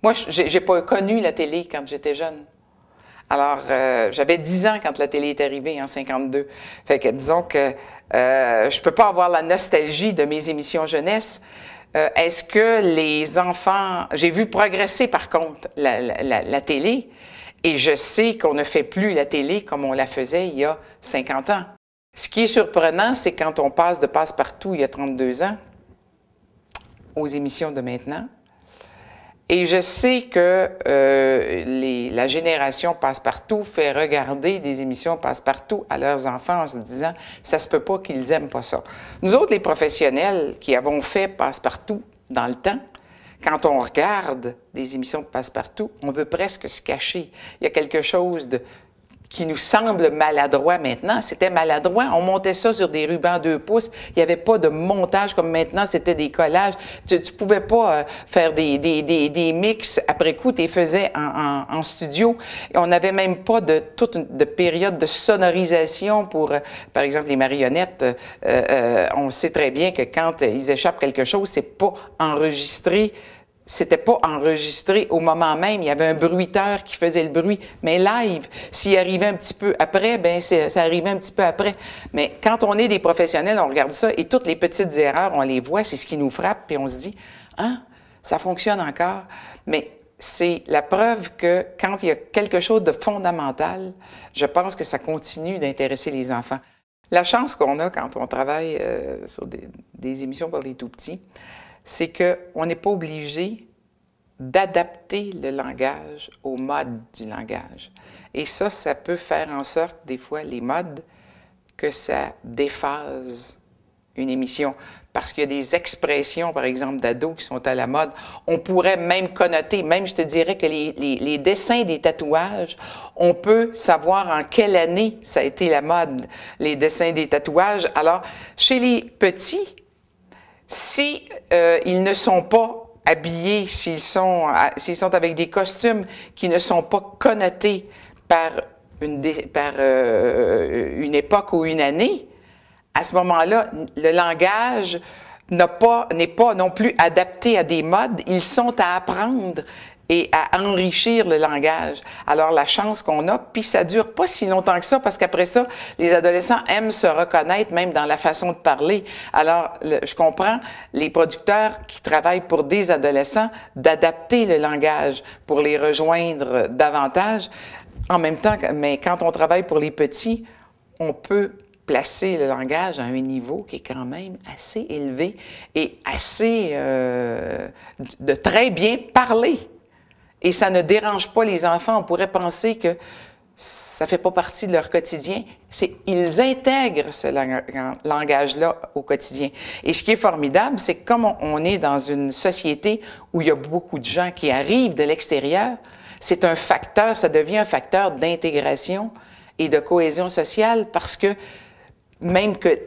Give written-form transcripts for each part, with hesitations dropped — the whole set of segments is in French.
Moi, j'ai pas connu la télé quand j'étais jeune. Alors, j'avais 10 ans quand la télé est arrivée en 52. Fait que disons que je peux pas avoir la nostalgie de mes émissions jeunesse. Est-ce que les enfants... J'ai vu progresser, par contre, la télé, et je sais qu'on ne fait plus la télé comme on la faisait il y a 50 ans. Ce qui est surprenant, c'est quand on passe de Passe-Partout il y a 32 ans aux émissions de maintenant. Et je sais que la génération Passe-Partout fait regarder des émissions Passe-Partout à leurs enfants en se disant « ça se peut pas qu'ils aiment pas ça ». Nous autres, les professionnels qui avons fait Passe-Partout dans le temps, quand on regarde des émissions de Passe-Partout, on veut presque se cacher. Il y a quelque chose qui nous semble maladroit maintenant. C'était maladroit. On montait ça sur des rubans 2 pouces. Il n'y avait pas de montage comme maintenant, c'était des collages. Tu pouvais pas faire des mix après coup, tu les faisais en studio. Et on n'avait même pas de période de sonorisation pour, par exemple, les marionnettes. On sait très bien que quand ils échappent quelque chose, c'est pas enregistré. C'était pas enregistré au moment même. Il y avait un bruiteur qui faisait le bruit. Mais live, s'il arrivait un petit peu après, bien, ça arrivait un petit peu après. Mais quand on est des professionnels, on regarde ça et toutes les petites erreurs, on les voit, c'est ce qui nous frappe, puis on se dit « Ah, ça fonctionne encore. » Mais c'est la preuve que quand il y a quelque chose de fondamental, je pense que ça continue d'intéresser les enfants. La chance qu'on a quand on travaille sur des émissions pour les tout-petits, c'est qu'on n'est pas obligé d'adapter le langage au mode du langage. Et ça peut faire en sorte, des fois, les modes, que ça déphase une émission. Parce qu'il y a des expressions, par exemple, d'ados qui sont à la mode. On pourrait même connoter, même je te dirais que les dessins des tatouages, on peut savoir en quelle année ça a été la mode, les dessins des tatouages. Alors, chez les petits, si ils ne sont pas habillés, s'ils sont avec des costumes qui ne sont pas connotés par une époque ou une année, à ce moment-là, le langage n'est pas non plus adapté à des modes. Ils sont à apprendre et à enrichir le langage. Alors, la chance qu'on a, puis ça dure pas si longtemps que ça, parce qu'après ça, les adolescents aiment se reconnaître même dans la façon de parler. Alors, je comprends les producteurs qui travaillent pour des adolescents d'adapter le langage pour les rejoindre davantage. En même temps, mais quand on travaille pour les petits, on peut placer le langage à un niveau qui est quand même assez élevé et assez de très bien parler. Et ça ne dérange pas les enfants. On pourrait penser que ça ne fait pas partie de leur quotidien. Ils intègrent ce langage-là au quotidien. Et ce qui est formidable, c'est que comme on est dans une société où il y a beaucoup de gens qui arrivent de l'extérieur, c'est un facteur, ça devient un facteur d'intégration et de cohésion sociale parce que même que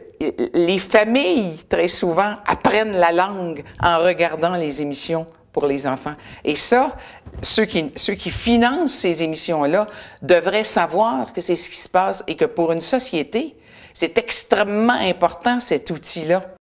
les familles, très souvent, apprennent la langue en regardant les émissions pour les enfants. Et ça, ceux qui financent ces émissions-là devraient savoir que c'est ce qui se passe et que pour une société, c'est extrêmement important cet outil-là.